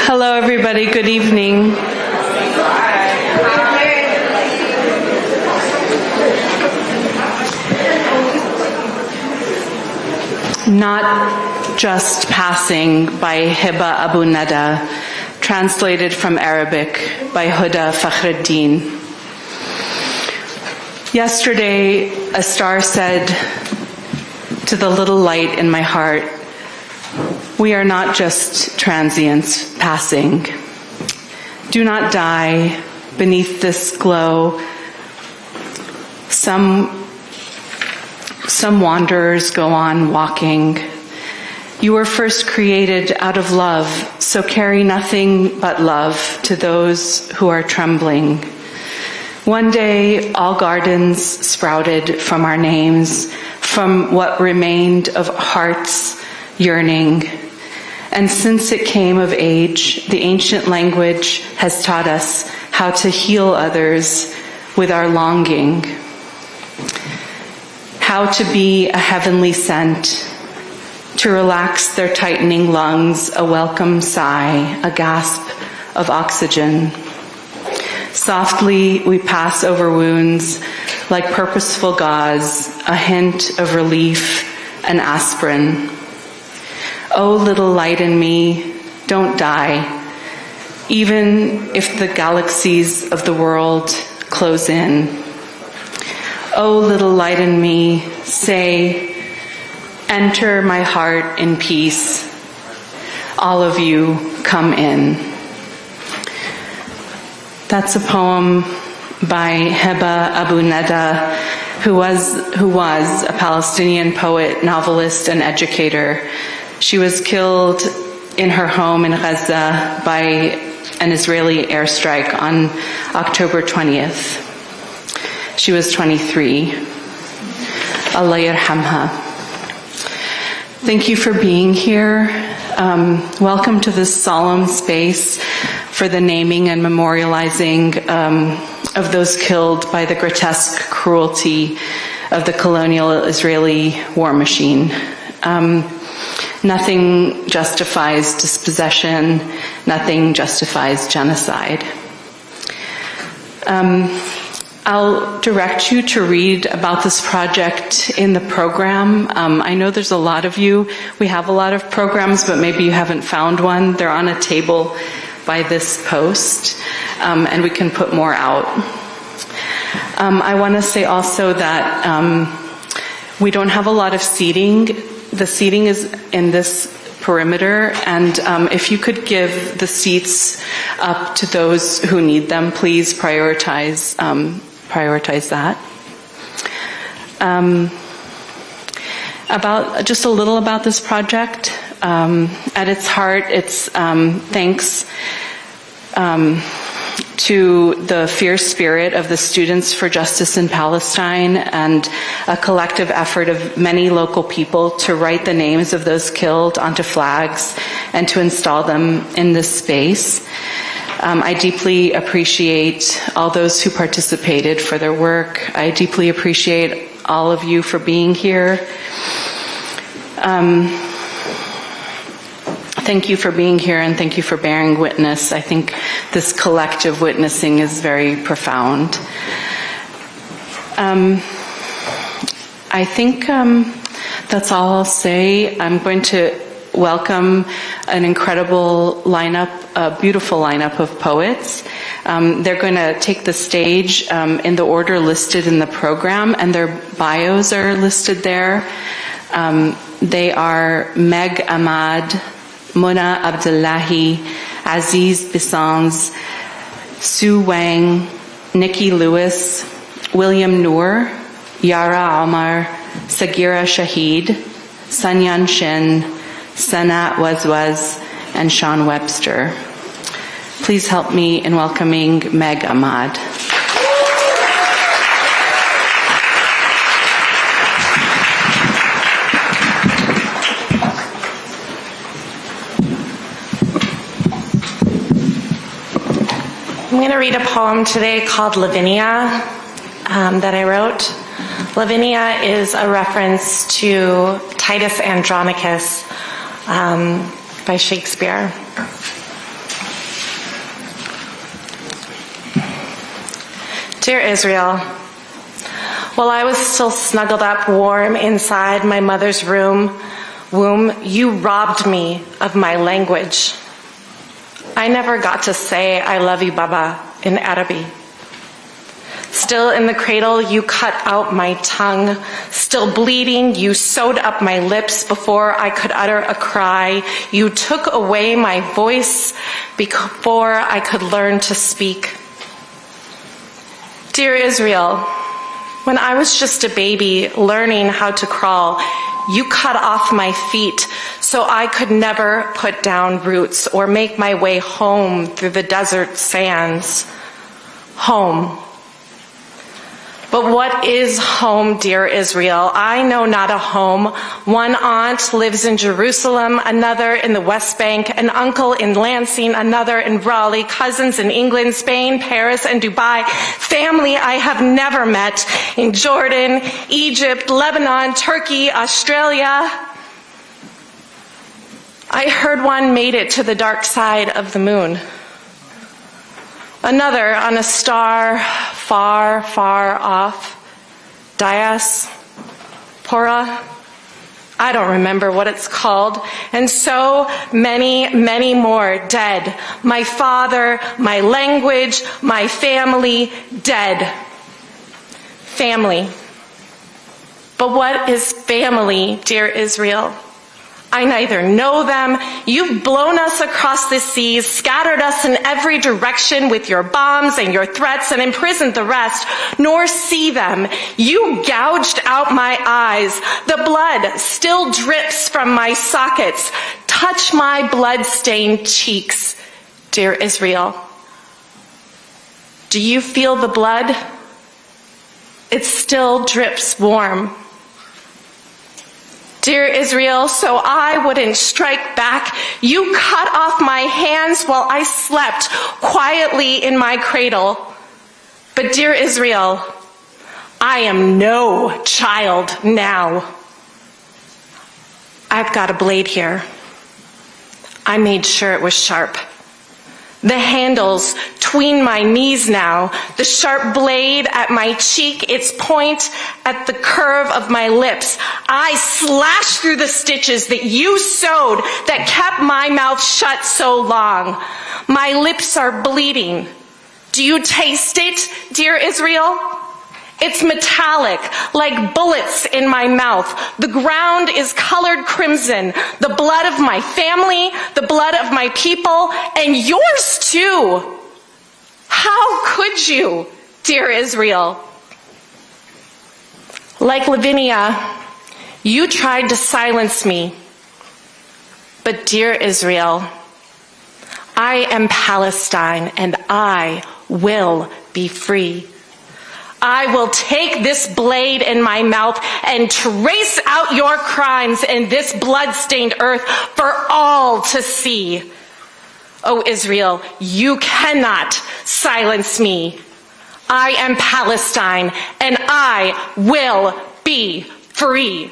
Hello, everybody. Good evening. Not Just Passing by Hiba Abu Nada, translated from Arabic by Huda Fakhreddin. Yesterday, a star said to the little light in my heart, "We are not just transients passing. Do not die beneath this glow. Some wanderers go on walking. You were first created out of love, so carry nothing but love to those who are trembling. One day, all gardens sprouted from our names, from what remained of hearts yearning. And since it came of age, the ancient language has taught us how to heal others with our longing, how to be a heavenly scent, to relax their tightening lungs, a welcome sigh, a gasp of oxygen. Softly we pass over wounds like purposeful gauze, a hint of relief, an aspirin. Oh, little light in me, don't die, even if the galaxies of the world close in. Oh, little light in me, say, enter my heart in peace. All of you, come in." That's a poem by Hiba Abu Nada, who was a Palestinian poet, novelist, and educator. She was killed in her home in Gaza by an Israeli airstrike on October 20th. She was 23. Allah yarhamha. Thank you for being here. Welcome to this solemn space for the naming and memorializing of those killed by the grotesque cruelty of the colonial Israeli war machine. Nothing justifies dispossession. Nothing justifies genocide. I'll direct you to read about this project in the program. I know there's a lot of you. We have a lot of programs, but maybe you haven't found one. They're on a table by this post, and we can put more out. I want to say also that we don't have a lot of seating. The seating is in this perimeter, and if you could give the seats up to those who need them, please prioritize that. About just a little about this project. At its heart, it's thanks to the fierce spirit of the Students for Justice in Palestine and a collective effort of many local people to write the names of those killed onto flags and to install them in this space. I deeply appreciate all those who participated for their work. I deeply appreciate all of you for being here. Thank you for being here, and thank you for bearing witness. I think this collective witnessing is very profound. I think that's all I'll say. I'm going to welcome an incredible lineup, a beautiful lineup of poets. They're going to take the stage in the order listed in the program, and their bios are listed there. They are Meg Ahmad, Mona Abdelahi, Aziz Bisanz, Hwang, Nikki Lewis, Willie Nour, Yara Omer, Sagirah Shahid, Sanyan Shin, Sana Wazwaz, and Chaun Webster. Please help me in welcoming Meg Ahmad. I'm going to read a poem today called Lavinia that I wrote. Lavinia is a reference to Titus Andronicus by Shakespeare. Dear Israel, while I was still snuggled up warm inside my mother's womb, you robbed me of my language. I never got to say I love you, Baba, in Arabic. Still in the cradle, you cut out my tongue. Still bleeding, you sewed up my lips before I could utter a cry. You took away my voice before I could learn to speak. Dear Israel, when I was just a baby learning how to crawl, you cut off my feet so I could never put down roots or make my way home through the desert sands. Home. But what is home, dear Israel? I know not a home. One aunt lives in Jerusalem, another in the West Bank, an uncle in Lansing, another in Raleigh, cousins in England, Spain, Paris, and Dubai. Family I have never met in Jordan, Egypt, Lebanon, Turkey, Australia. I heard one made it to the dark side of the moon. Another on a star far, far off. Diaspora. I don't remember what it's called. And so many, many more dead. My father, my language, my family, dead. Family. But what is family, dear Israel? I neither know them. You've blown us across the seas, scattered us in every direction with your bombs and your threats, and imprisoned the rest, nor see them. You gouged out my eyes. The blood still drips from my sockets. Touch my blood-stained cheeks, dear Israel. Do you feel the blood? It still drips warm. Dear Israel, so I wouldn't strike back, you cut off my hands while I slept quietly in my cradle. But dear Israel, I am no child now. I've got a blade here. I made sure it was sharp. The handles tween my knees now, the sharp blade at my cheek, its point at the curve of my lips. I slashed through the stitches that you sewed that kept my mouth shut so long. My lips are bleeding. Do you taste it, dear Israel? It's metallic, like bullets in my mouth. The ground is colored crimson. The blood of my family, the blood of my people, and yours too. How could you, dear Israel? Like Lavinia, you tried to silence me. But dear Israel, I am Palestine and I will be free. I will take this blade in my mouth and trace out your crimes in this blood-stained earth for all to see. Oh, Israel, you cannot silence me. I am Palestine, and I will be free.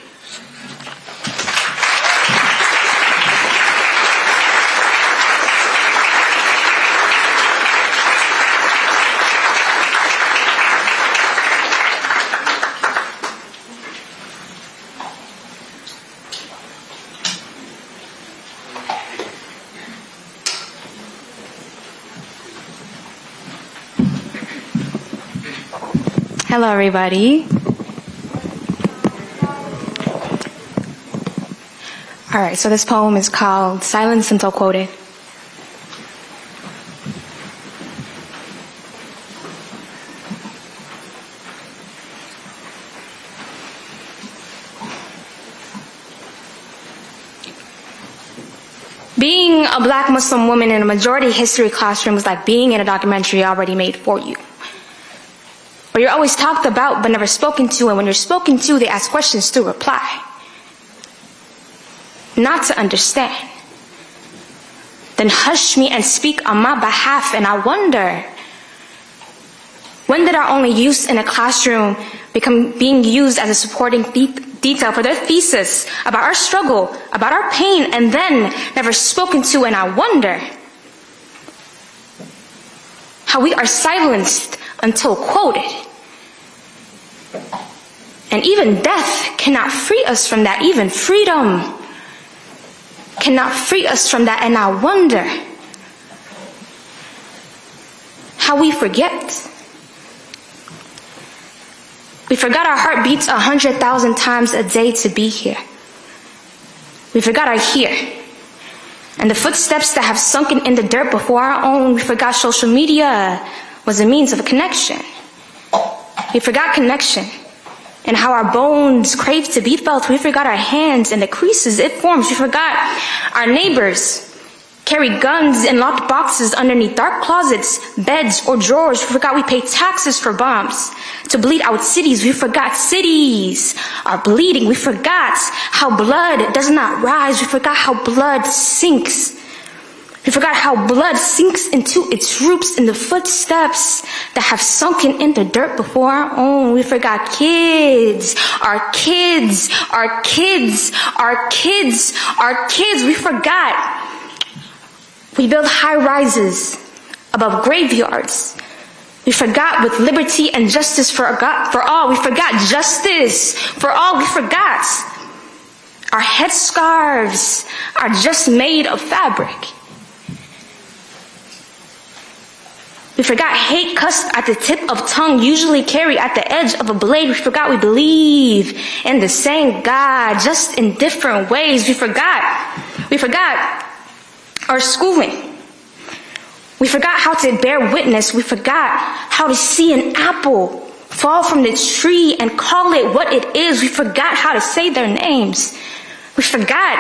Hello, everybody. All right, so this poem is called Silence Until Quoted. Being a black Muslim woman in a majority history classroom is like being in a documentary already made for you. Where you're always talked about but never spoken to, and when you're spoken to, they ask questions to reply. Not to understand. Then hush me and speak on my behalf, and I wonder, when did our only use in a classroom become being used as a supporting detail for their thesis about our struggle, about our pain, and then never spoken to, and I wonder how we are silenced until quoted. And even death cannot free us from that. Even freedom cannot free us from that. And I wonder how we forget. We forgot our heart beats 100,000 times a day to be here. We forgot our here. And the footsteps that have sunken in the dirt before our own. We forgot social media was a means of a connection. We forgot connection and how our bones crave to be felt. We forgot our hands and the creases it forms. We forgot our neighbors carry guns in locked boxes underneath dark closets, beds, or drawers. We forgot we pay taxes for bombs to bleed out cities. We forgot cities are bleeding. We forgot how blood does not rise. We forgot how blood sinks. We forgot how blood sinks into its roots in the footsteps that have sunken in the dirt before our own. We forgot kids, our kids, our kids, our kids, our kids. We forgot. We build high rises above graveyards. We forgot with liberty and justice for all. We forgot justice for all. We forgot. Our headscarves are just made of fabric. We forgot hate cussed at the tip of tongue, usually carried at the edge of a blade. We forgot we believe in the same God, just in different ways. We forgot our schooling. We forgot how to bear witness. We forgot how to see an apple fall from the tree and call it what it is. We forgot how to say their names. We forgot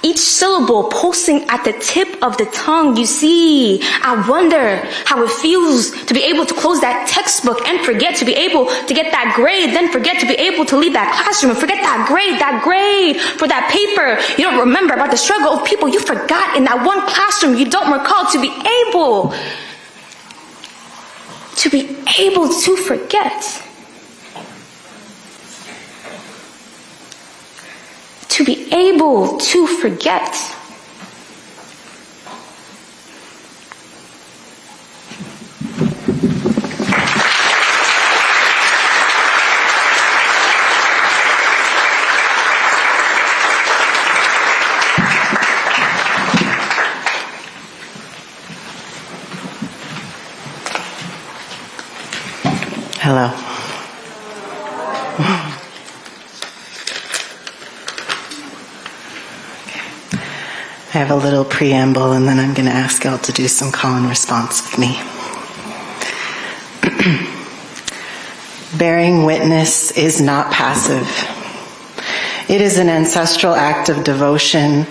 each syllable pulsing at the tip of the tongue. You see, I wonder how it feels to be able to close that textbook and forget to be able to get that grade, then forget to be able to leave that classroom and forget that grade for that paper. You don't remember about the struggle of people you forgot in that one classroom. You don't recall to be able to forget. To be able to forget. Hello. I have a little preamble, and then I'm going to ask y'all to do some call and response with me. Bearing witness is not passive. It is an ancestral act of devotion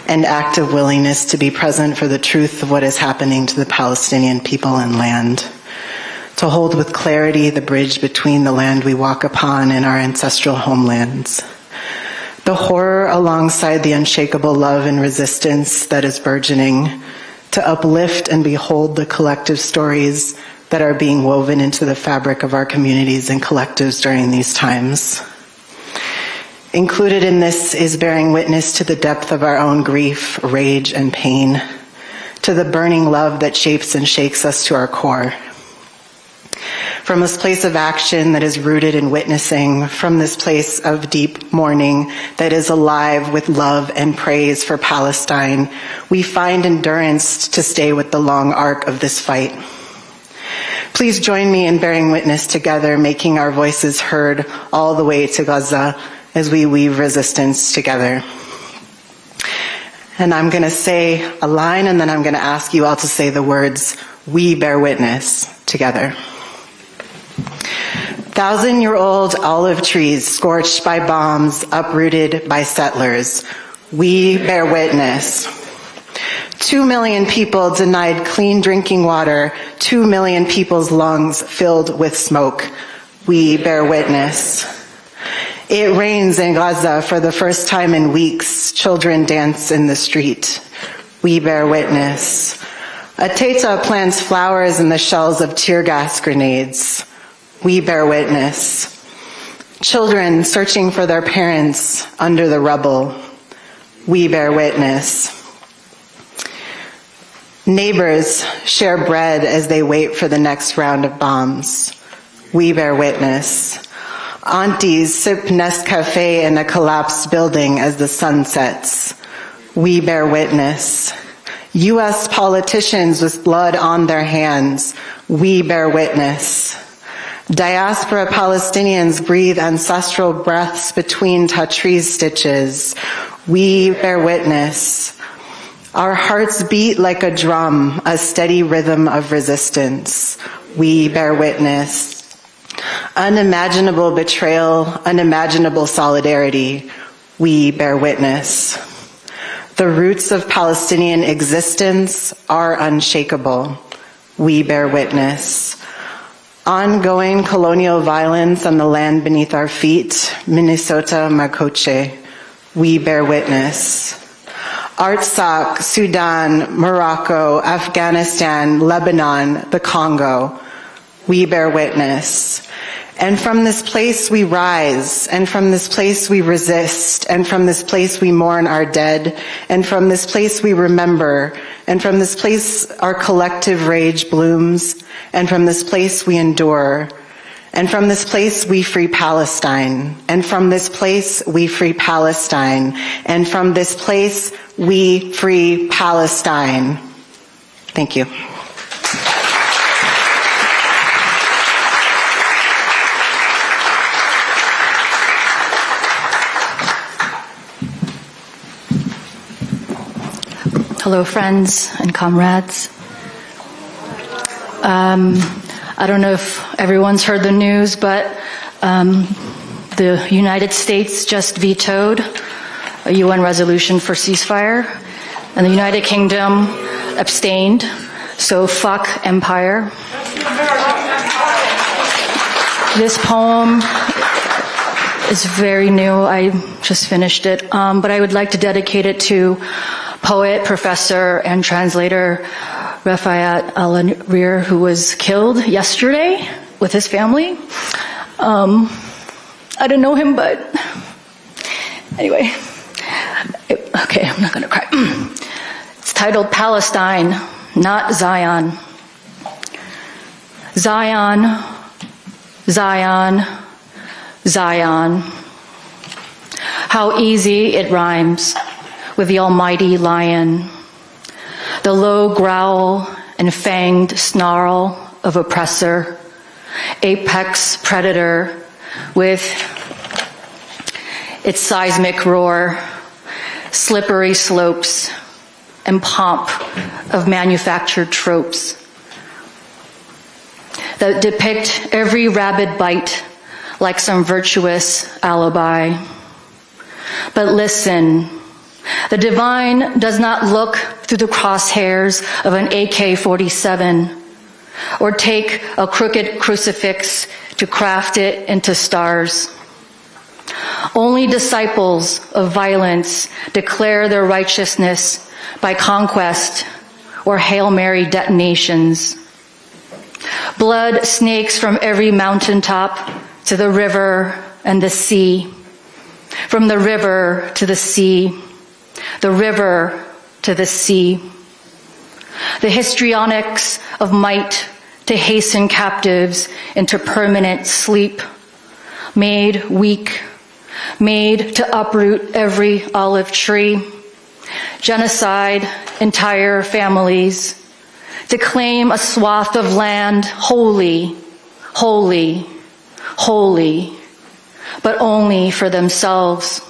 and act of willingness to be present for the truth of what is happening to the Palestinian people and land, to hold with clarity the bridge between the land we walk upon and our ancestral homelands. The horror alongside the unshakable love and resistance that is burgeoning, to uplift and behold the collective stories that are being woven into the fabric of our communities and collectives during these times. Included in this is bearing witness to the depth of our own grief, rage, and pain, to the burning love that shapes and shakes us to our core. From this place of action that is rooted in witnessing, from this place of deep mourning that is alive with love and praise for Palestine, we find endurance to stay with the long arc of this fight. Please join me in bearing witness together, making our voices heard all the way to Gaza as we weave resistance together. And I'm going to say a line, and then I'm going to ask you all to say the words, "We bear witness," together. 1,000-year-old olive trees scorched by bombs, uprooted by settlers. We bear witness. 2 million people denied clean drinking water. 2 million people's lungs filled with smoke. We bear witness. It rains in Gaza for the first time in weeks. Children dance in the street. We bear witness. A Teta plants flowers in the shells of tear gas grenades. We bear witness. Children searching for their parents under the rubble. We bear witness. Neighbors share bread as they wait for the next round of bombs. We bear witness. Aunties sip Nescafe in a collapsed building as the sun sets. We bear witness. U.S. politicians with blood on their hands. We bear witness. Diaspora Palestinians breathe ancestral breaths between Tatriz stitches. We bear witness. Our hearts beat like a drum, a steady rhythm of resistance. We bear witness. Unimaginable betrayal, unimaginable solidarity. We bear witness. The roots of Palestinian existence are unshakable. We bear witness. Ongoing colonial violence on the land beneath our feet, Minnesota, Makoche. We bear witness. Artsakh, Sudan, Morocco, Afghanistan, Lebanon, the Congo. We bear witness. And from this place we rise, and from this place we resist, and from this place we mourn our dead, and from this place we remember, and from this place our collective rage blooms, and from this place we endure, and from this place we free Palestine, and from this place we free Palestine, and from this place we free Palestine. Thank you. Hello, friends and comrades. I don't know if everyone's heard the news, but the United States just vetoed a UN resolution for ceasefire, and the United Kingdom abstained, so fuck empire. This poem is very new. I just finished it, but I would like to dedicate it to poet, professor, and translator Rafat Alareer, who was killed yesterday with his family. I didn't know him, but anyway. Okay, I'm not gonna cry. It's titled Palestine, Not Zion. Zion, Zion, Zion. How easy it rhymes with the almighty lion, the low growl and fanged snarl of oppressor, apex predator with its seismic roar, slippery slopes, and pomp of manufactured tropes that depict every rabid bite like some virtuous alibi. But listen, the divine does not look through the crosshairs of an AK-47 or take a crooked crucifix to craft it into stars. Only disciples of violence declare their righteousness by conquest or Hail Mary detonations. Blood snakes from every mountaintop to the river and the sea, from the river to the sea, the river to the sea. The histrionics of might to hasten captives into permanent sleep, made weak, made to uproot every olive tree, genocide entire families, to claim a swath of land holy, holy, holy, but only for themselves,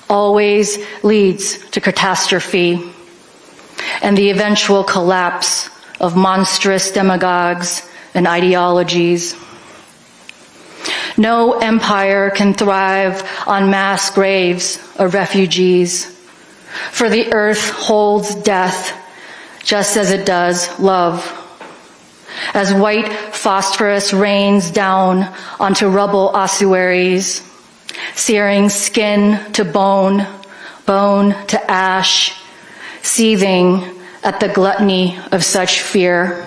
always leads to catastrophe and the eventual collapse of monstrous demagogues and ideologies. No empire can thrive on mass graves of refugees, for the earth holds death just as it does love. As white phosphorus rains down onto rubble ossuaries, searing skin to bone, bone to ash, seething at the gluttony of such fear.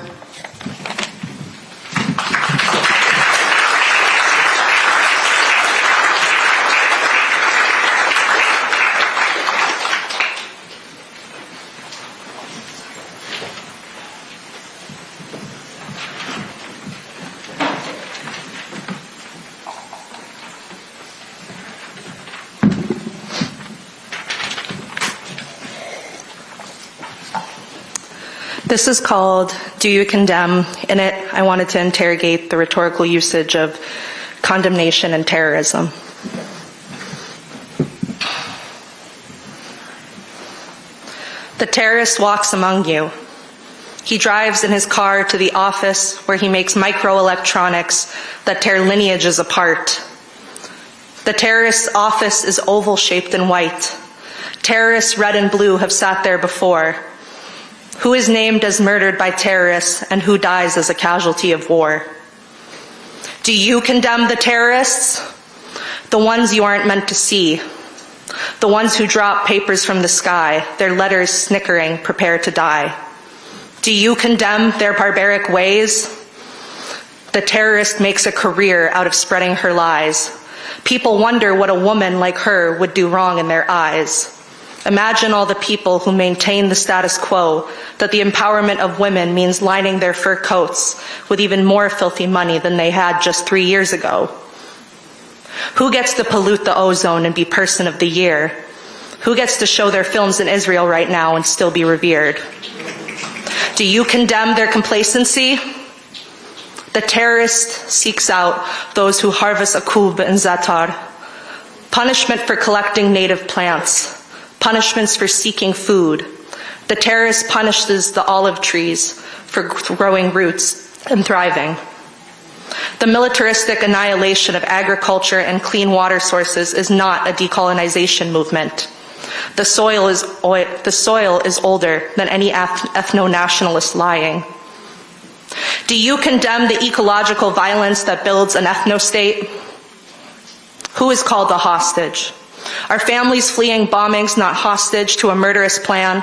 This is called Do You Condemn? In it, I wanted to interrogate the rhetorical usage of condemnation and terrorism. The terrorist walks among you. He drives in his car to the office where he makes microelectronics that tear lineages apart. The terrorist's office is oval-shaped and white. Terrorists red and blue have sat there before. Who is named as murdered by terrorists and who dies as a casualty of war? Do you condemn the terrorists? The ones you aren't meant to see. The ones who drop papers from the sky, their letters snickering, prepare to die. Do you condemn their barbaric ways? The terrorist makes a career out of spreading her lies. People wonder what a woman like her would do wrong in their eyes. Imagine all the people who maintain the status quo, that the empowerment of women means lining their fur coats with even more filthy money than they had just 3 years ago. Who gets to pollute the ozone and be Person of the Year? Who gets to show their films in Israel right now and still be revered? Do you condemn their complacency? The terrorist seeks out those who harvest akub and zatar. Punishment for collecting native plants. Punishments for seeking food. The terrorist punishes the olive trees for growing roots and thriving. The militaristic annihilation of agriculture and clean water sources is not a decolonization movement. The soil is older than any ethno-nationalist lying. Do you condemn the ecological violence that builds an ethno-state? Who is called the hostage? Are families fleeing bombings not hostage to a murderous plan?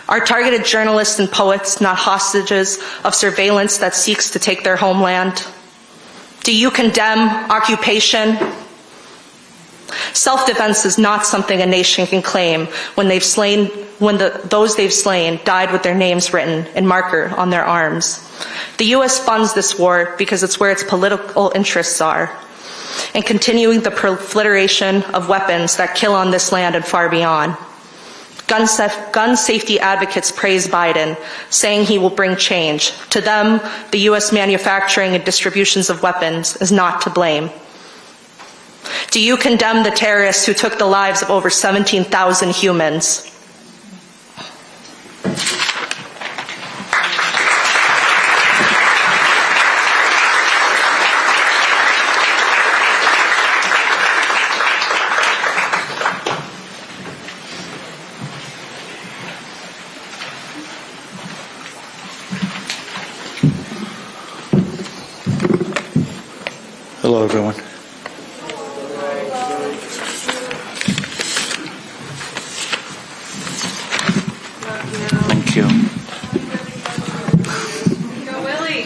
Are targeted journalists and poets not hostages of surveillance that seeks to take their homeland? Do you condemn occupation? Self-defense is not something a nation can claim when those they've slain died with their names written in marker on their arms. The U.S. funds this war because it's where its political interests are, and continuing the proliferation of weapons that kill on this land and far beyond. Gun safety advocates praise Biden, saying he will bring change. To them, the U.S. manufacturing and distributions of weapons is not to blame. Do you condemn the terrorists who took the lives of over 17,000 humans? Hello, everyone. Thank you. Go, Willie.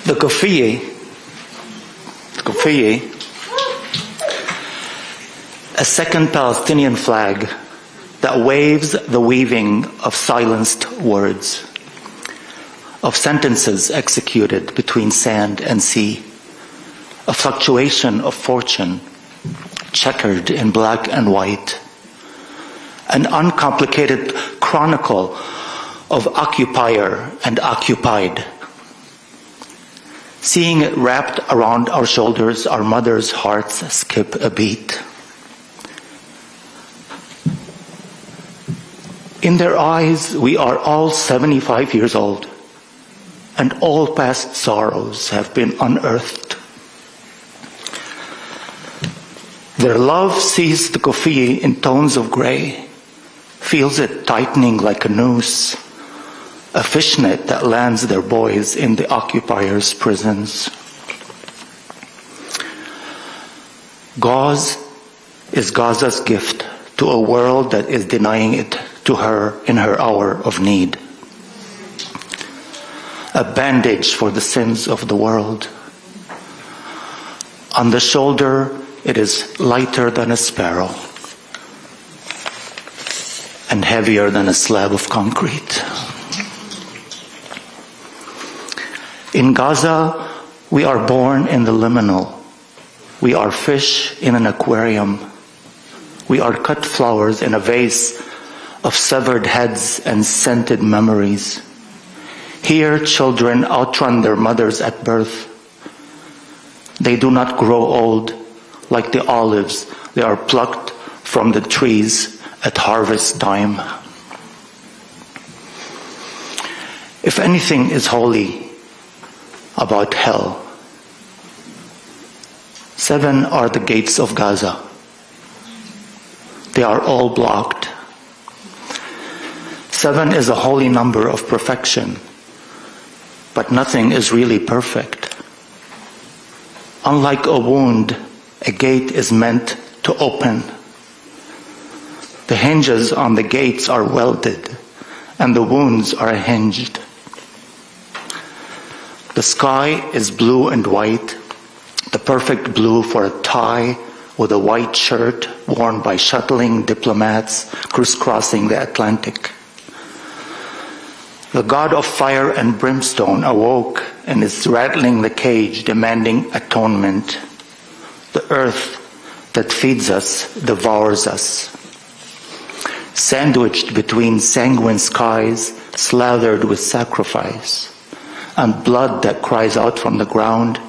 The Kofiyeh, a second Palestinian flag that waves the weaving of silenced words, of sentences executed between sand and sea, a fluctuation of fortune, checkered in black and white, an uncomplicated chronicle of occupier and occupied. Seeing it wrapped around our shoulders, our mothers' hearts skip a beat. In their eyes, we are all 75 years old, and all past sorrows have been unearthed. Their love sees the Kofiyeh in tones of gray, feels it tightening like a noose, a fishnet that lands their boys in the occupiers' prisons. Gauze is Gaza's gift to a world that is denying it to her in her hour of need. A bandage for the sins of the world. On the shoulder, it is lighter than a sparrow and heavier than a slab of concrete. In Gaza, we are born in the liminal. We are fish in an aquarium. We are cut flowers in a vase of severed heads and scented memories. Here, children outrun their mothers at birth. They do not grow old like the olives they are plucked from the trees at harvest time. If anything is holy about hell, 7 are the gates of Gaza. They are all blocked. 7 is a holy number of perfection, but nothing is really perfect. Unlike a wound, a gate is meant to open. The hinges on the gates are welded, and the wounds are hinged. The sky is blue and white, the perfect blue for a tie with a white shirt worn by shuttling diplomats crisscrossing the Atlantic. The God of fire and brimstone awoke and is rattling the cage, demanding atonement. The earth that feeds us devours us. Sandwiched between sanguine skies, slathered with sacrifice, and blood that cries out from the ground,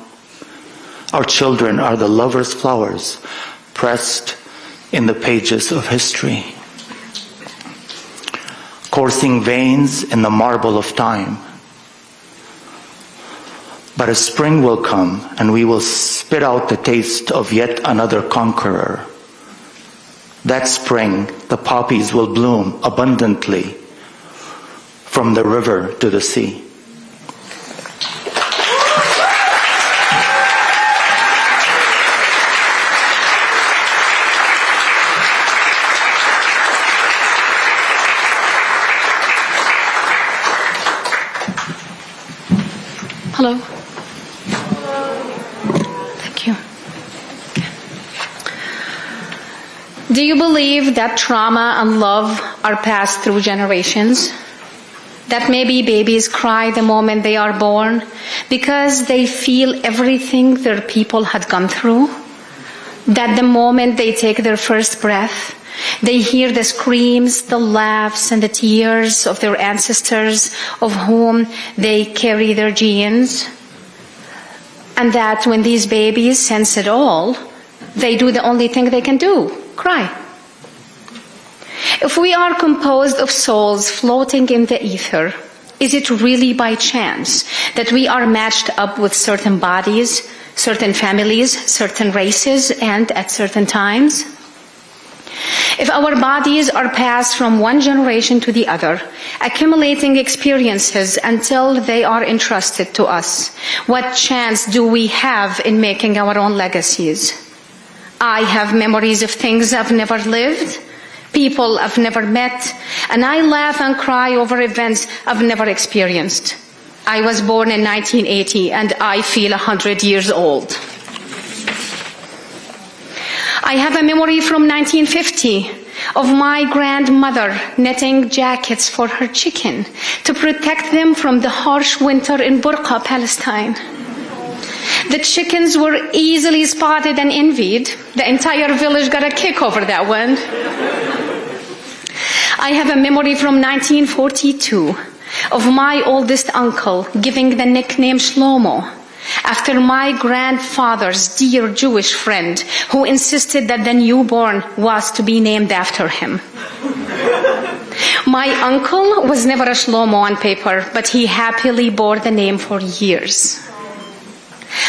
our children are the lover's flowers pressed in the pages of history. Coursing veins in the marble of time. But a spring will come and we will spit out the taste of yet another conqueror. That spring, the poppies will bloom abundantly from the river to the sea. Hello. Thank you. Do you believe that trauma and love are passed through generations? That maybe babies cry the moment they are born because they feel everything their people had gone through? That the moment they take their first breath, they hear the screams, the laughs, and the tears of their ancestors of whom they carry their genes? And that when these babies sense it all, they do the only thing they can do, cry. If we are composed of souls floating in the ether, is it really by chance that we are matched up with certain bodies, certain families, certain races, and at certain times? If our bodies are passed from one generation to the other, accumulating experiences until they are entrusted to us, what chance do we have in making our own legacies? I have memories of things I've never lived, people I've never met, and I laugh and cry over events I've never experienced. I was born in 1980 and I feel 100 years old. I have a memory from 1950 of my grandmother knitting jackets for her chicken to protect them from the harsh winter in Burqa, Palestine. The chickens were easily spotted and envied. The entire village got a kick over that one. I have a memory from 1942 of my oldest uncle giving the nickname Shlomo after my grandfather's dear Jewish friend who insisted that the newborn was to be named after him. My uncle was never a Shlomo on paper, but he happily bore the name for years.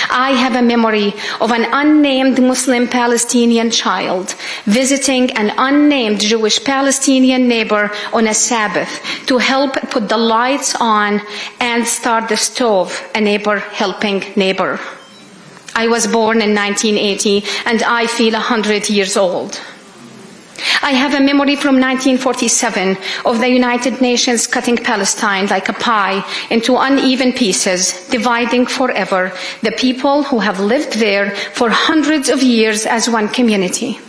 I have a memory of an unnamed Muslim Palestinian child visiting an unnamed Jewish Palestinian neighbor on a Sabbath to help put the lights on and start the stove, a neighbor helping neighbor. I was born in 1980 and I feel 100 years old. I have a memory from 1947 of the United Nations cutting Palestine like a pie into uneven pieces, dividing forever the people who have lived there for hundreds of years as one community.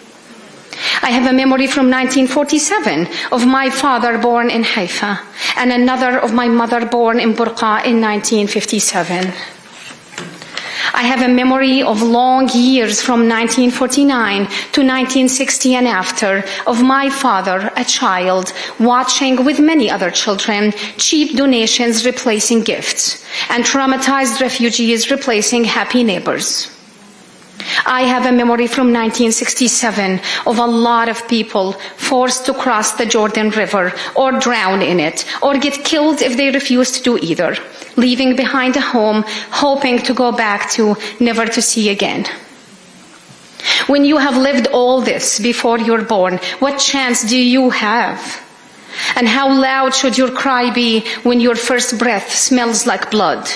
I have a memory from 1947 of my father born in Haifa and another of my mother born in Burqa in 1957. I have a memory of long years from 1949 to 1960 and after of my father, a child, watching with many other children cheap donations replacing gifts and traumatized refugees replacing happy neighbors. I have a memory from 1967 of a lot of people forced to cross the Jordan River or drown in it or get killed if they refuse to do either, leaving behind a home, hoping to go back to, never to see again. When you have lived all this before you're born, what chance do you have? And how loud should your cry be when your first breath smells like blood?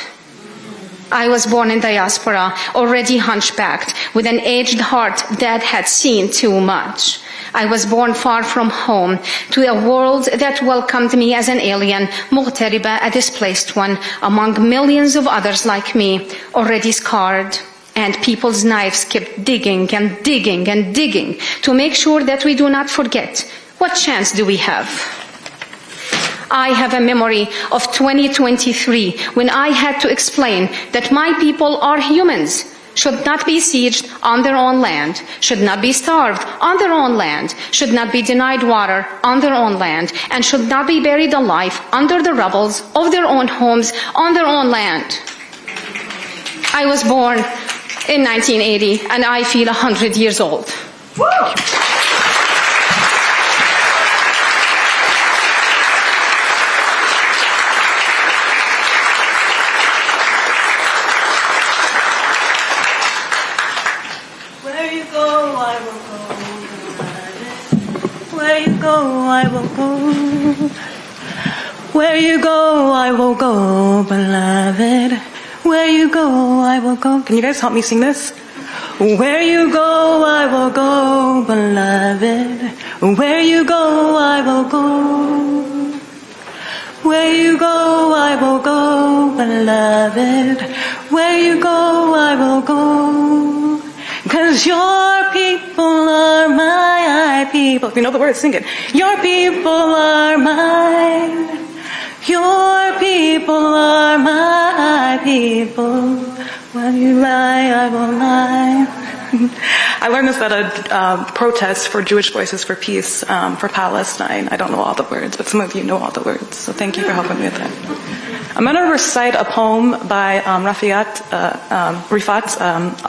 I was born in diaspora, already hunchbacked, with an aged heart that had seen too much. I was born far from home, to a world that welcomed me as an alien, مغتربة, a displaced one, among millions of others like me, already scarred. And people's knives kept digging and digging and digging to make sure that we do not forget. What chance do we have? I have a memory of 2023 when I had to explain that my people are humans, should not be sieged on their own land, should not be starved on their own land, should not be denied water on their own land, and should not be buried alive under the rubbles of their own homes on their own land. I was born in 1980 and I feel 100 years old. Woo! I will go. Where you go, I will go, beloved. Where you go, I will go. Can you guys help me sing this? Where you go, I will go, beloved. Where you go, I will go. Where you go, I will go, beloved. Where you go, I will go. 'Cause your people are my people. If you know the words, sing it. Your people are mine. Your people are my people. When you lie, I will lie. I learned this at a protest for Jewish Voices for Peace for Palestine. I don't know all the words, but some of you know all the words. So thank you for helping me with that. I'm going to recite a poem by Rafat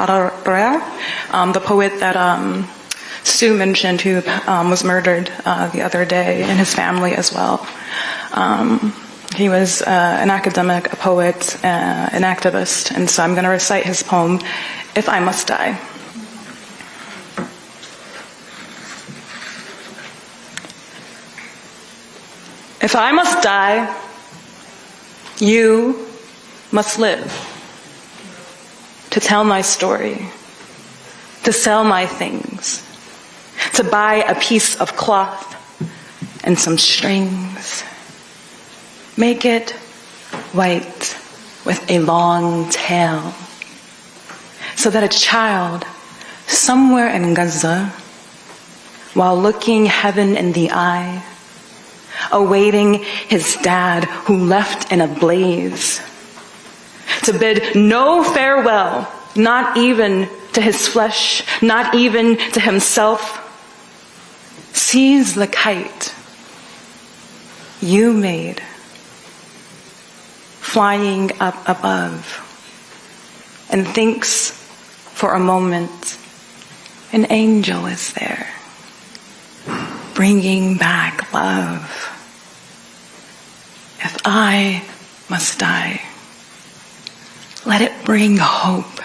Alareer, the poet that Sue mentioned, who was murdered the other day, and his family as well. He was an academic, a poet, an activist, and so I'm going to recite his poem, If I Must Die. If I must die, you must live, to tell my story, to sell my things, to buy a piece of cloth and some strings. Make it white with a long tail, so that a child somewhere in Gaza, while looking heaven in the eye, awaiting his dad who left in a blaze, to bid no farewell, not even to his flesh, not even to himself, sees the kite you made flying up above, and thinks for a moment an angel is there, bringing back love. If I must die, let it bring hope.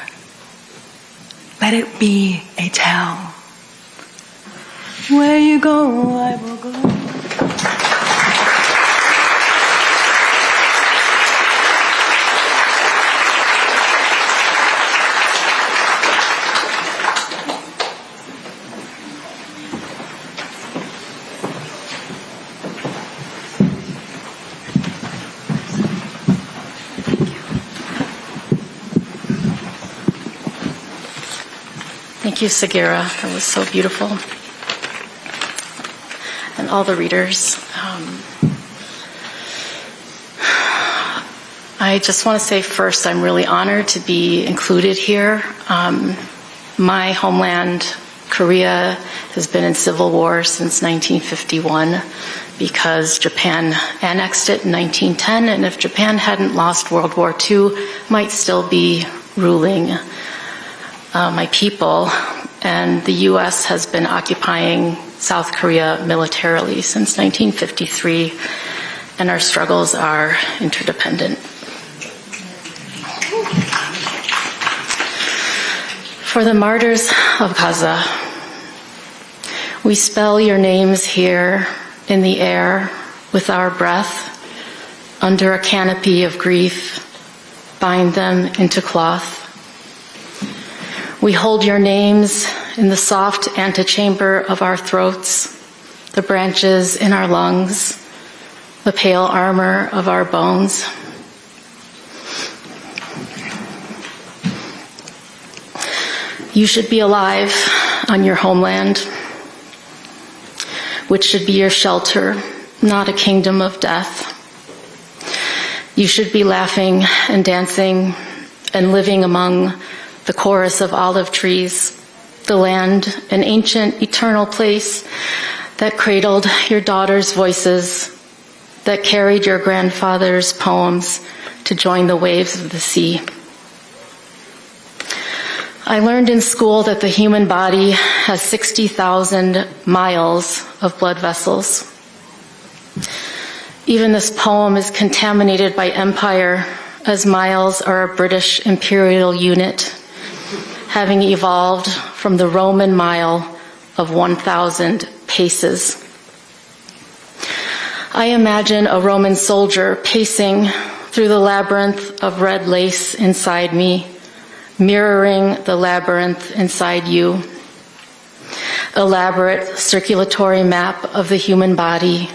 Let it be a tell. Where you go, I will go. Thank you, Sagirah. That was so beautiful. And all the readers. I just want to say first, I'm really honored to be included here. My homeland, Korea, has been in civil war since 1951 because Japan annexed it in 1910, and if Japan hadn't lost World War II, might still be ruling my people. And the U.S. has been occupying South Korea militarily since 1953, and our struggles are interdependent. For the martyrs of Gaza, we spell your names here in the air with our breath, under a canopy of grief, bind them into cloth. We hold your names in the soft antechamber of our throats, the branches in our lungs, the pale armor of our bones. You should be alive on your homeland, which should be your shelter, not a kingdom of death. You should be laughing and dancing and living among the chorus of olive trees, the land, an ancient, eternal place that cradled your daughters' voices, that carried your grandfather's poems to join the waves of the sea. I learned in school that the human body has 60,000 miles of blood vessels. Even this poem is contaminated by empire, as miles are a British imperial unit, having evolved from the Roman mile of 1,000 paces. I imagine a Roman soldier pacing through the labyrinth of red lace inside me, mirroring the labyrinth inside you. Elaborate circulatory map of the human body,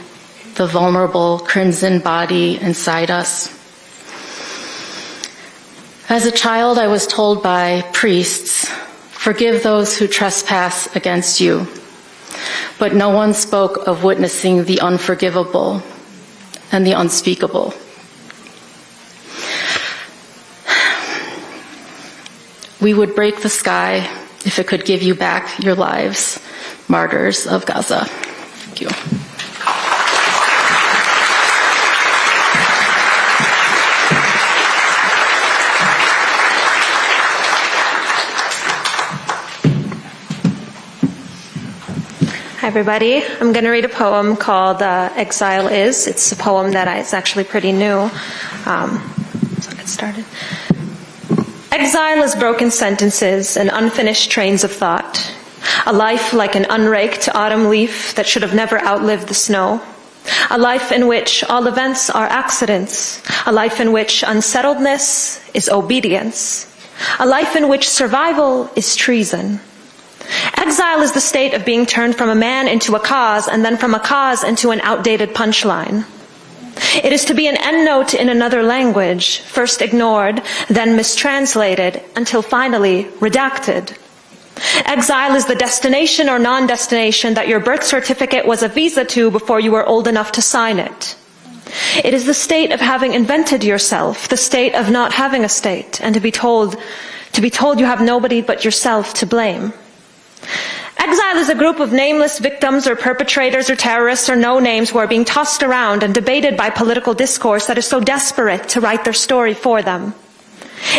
the vulnerable crimson body inside us. As a child, I was told by priests, forgive those who trespass against you. But no one spoke of witnessing the unforgivable and the unspeakable. We would break the sky if it could give you back your lives, martyrs of Gaza. Thank you. Hi, everybody. I'm going to read a poem called Exile Is. It's a poem that is actually pretty new. So I'll get started. Exile is broken sentences and unfinished trains of thought. A life like an unraked autumn leaf that should have never outlived the snow. A life in which all events are accidents. A life in which unsettledness is obedience. A life in which survival is treason. Exile is the state of being turned from a man into a cause, and then from a cause into an outdated punchline. It is to be an endnote in another language, first ignored, then mistranslated, until finally redacted. Exile is the destination or non-destination that your birth certificate was a visa to before you were old enough to sign it. It is the state of having invented yourself, the state of not having a state, and to be told you have nobody but yourself to blame. Exile is a group of nameless victims or perpetrators or terrorists or no names who are being tossed around and debated by political discourse that is so desperate to write their story for them.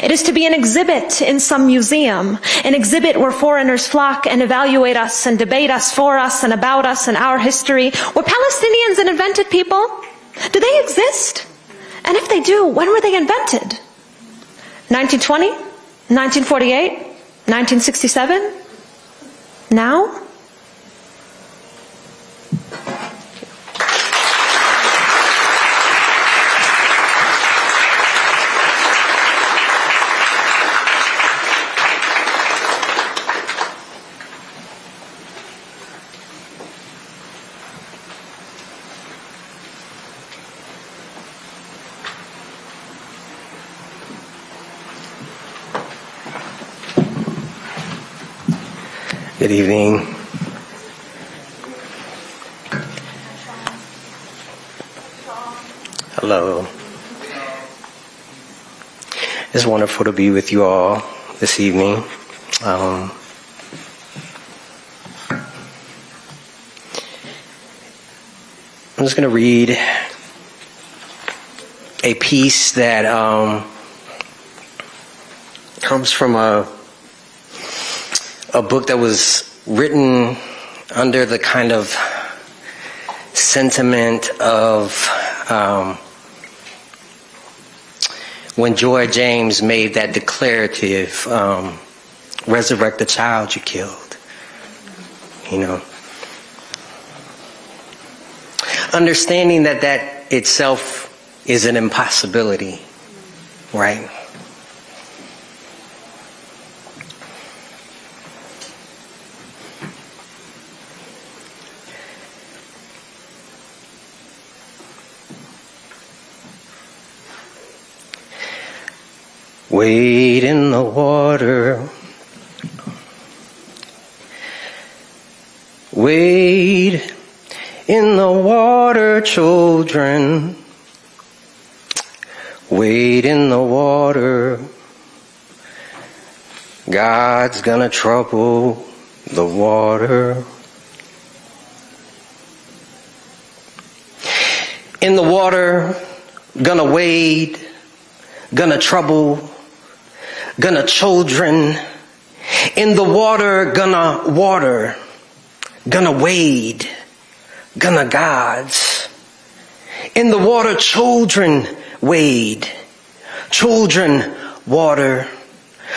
It is to be an exhibit in some museum, an exhibit where foreigners flock and evaluate us and debate us for us and about us and our history. Were Palestinians an invented people? Do they exist? And if they do, when were they invented? 1920? 1948? 1967? Now? Good evening. Hello. It's wonderful to be with you all this evening. I'm just going to read a piece that comes from a book that was written under the kind of sentiment of when Joy James made that declarative, resurrect the child you killed. You know. Understanding that that itself is an impossibility, right? Wade in the water. Wade in the water, children. Wade in the water. God's gonna trouble the water. In the water, gonna wade, gonna trouble, gonna children. In the water, gonna water, gonna wade, gonna gods. In the water, children wade, children water,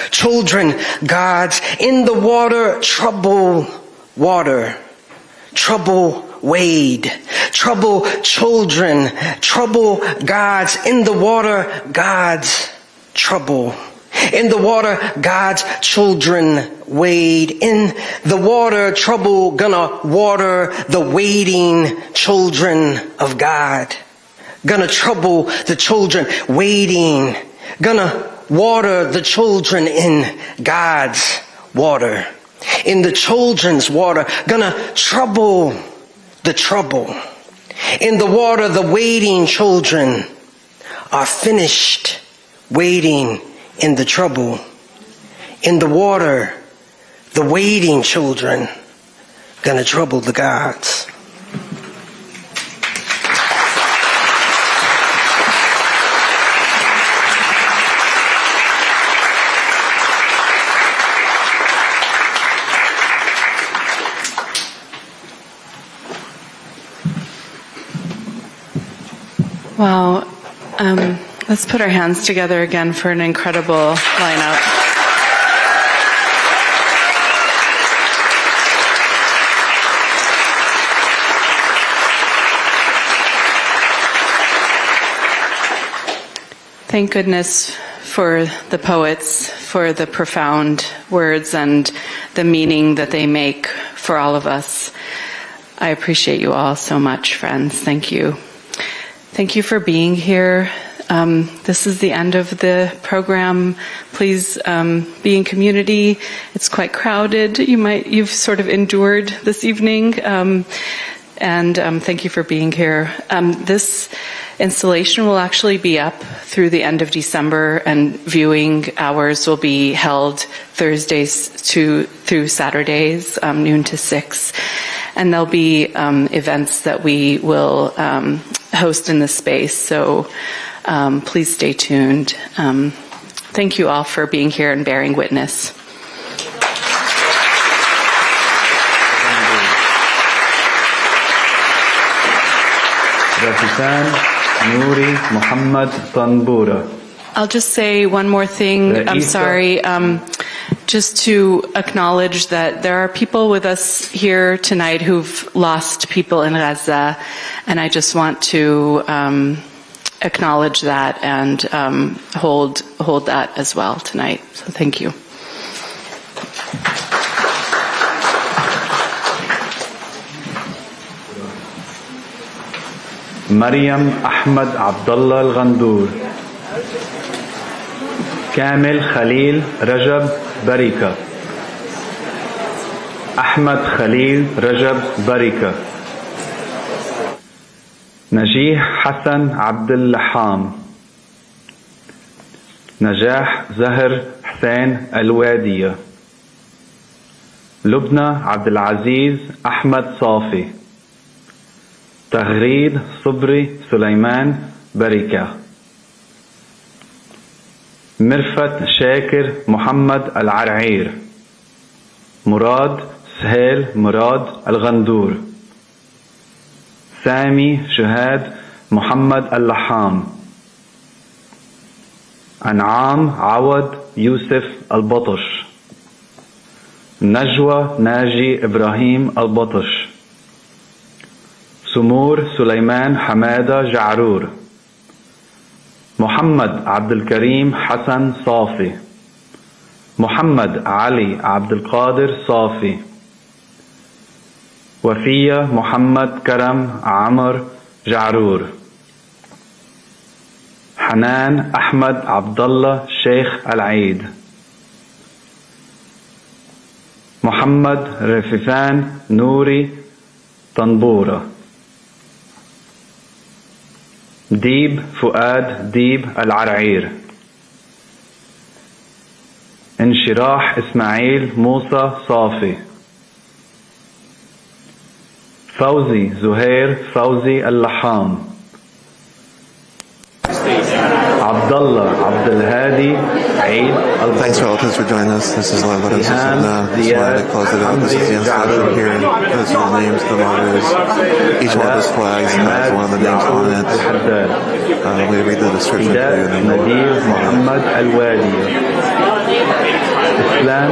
children gods. In the water, trouble water, trouble wade, trouble children, trouble gods. In the water, gods trouble. In the water, God's children wade. In the water, trouble gonna water the wading children of God. Gonna trouble the children wading. Gonna water the children in God's water. In the children's water, gonna trouble the trouble. In the water, the wading children are finished wading in the trouble. In the water, the wading children gonna trouble the gods. Wow. Let's put our hands together again for an incredible lineup. Thank goodness for the poets, for the profound words and the meaning that they make for all of us. I appreciate you all so much, friends. Thank you. Thank you for being here. This is the end of the program. Please be in community. It's quite crowded. You've sort of endured this evening. And thank you for being here. This installation will actually be up through the end of December, and viewing hours will be held Thursdays through Saturdays, noon to 6. And there'll be events that we will host in the space. So please stay tuned. Thank you all for being here and bearing witness. I'll just say one more thing. I'm sorry. Just to acknowledge that there are people with us here tonight who've lost people in Gaza, and I just want to acknowledge that and hold that as well tonight. So thank you. مريم أحمد عبد الله الغندور كامل خليل رجب بركة أحمد خليل رجب بركة نجيح حسن عبد اللحام نجاح زهر حسين الوادية. لبنى عبد العزيز أحمد صافي. تغريد صبري سليمان بركة. مرفت شاكر محمد العرعير. مراد سهيل مراد الغندور. سامي شهاد محمد اللحام. أنعام عوض يوسف البطش. نجوى ناجي إبراهيم البطش. سمور سليمان حمادة جعرور. محمد عبد الكريم حسن صافي. محمد علي عبد القادر صافي. وفية محمد كرم عمر جعرور. حنان أحمد عبد الله شيخ العيد. محمد رفيفان نوري طنبورة. ديب فؤاد ديب العرعير. انشراح إسماعيل موسى صافي. فوزي زهير فوزي اللحام. Abdullah Abdelhadi Eid. Thanks relatives for joining us. This is live letters. Just wanted to close it out. This is the installation here. Those are the names of the martyrs. Each one of those flags has one of the names on it. We read the description for you. Nadir Muhammad Al-Wadi. Islam.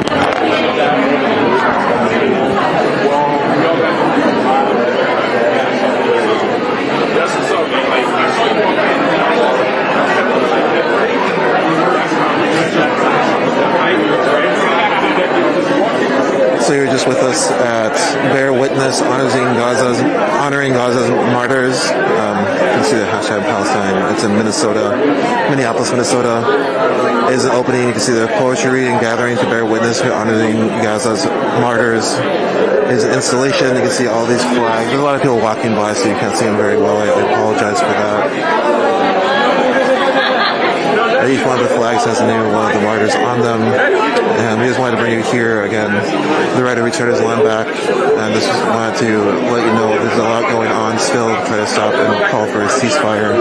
So you're just with us at Bear Witness honoring Gaza's martyrs. You can see the hashtag Palestine. It's in Minnesota, Minneapolis, Minnesota. It is an opening. You can see the poetry reading gathering to bear witness to honoring Gaza's martyrs. It is an installation. You can see all these flags. There's a lot of people walking by, so you can't see them very well. I apologize for that. Each one of the flags has the name of one of the martyrs on them. And we just wanted to bring you here again. The right to return his land back. And just wanted to let you know there's a lot going on still to try to stop and call for a ceasefire,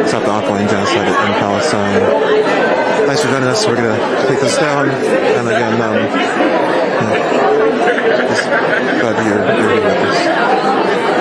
stop the ongoing genocide in Palestine. Thanks for joining us. We're going to take this down. And again, just glad you're here with us.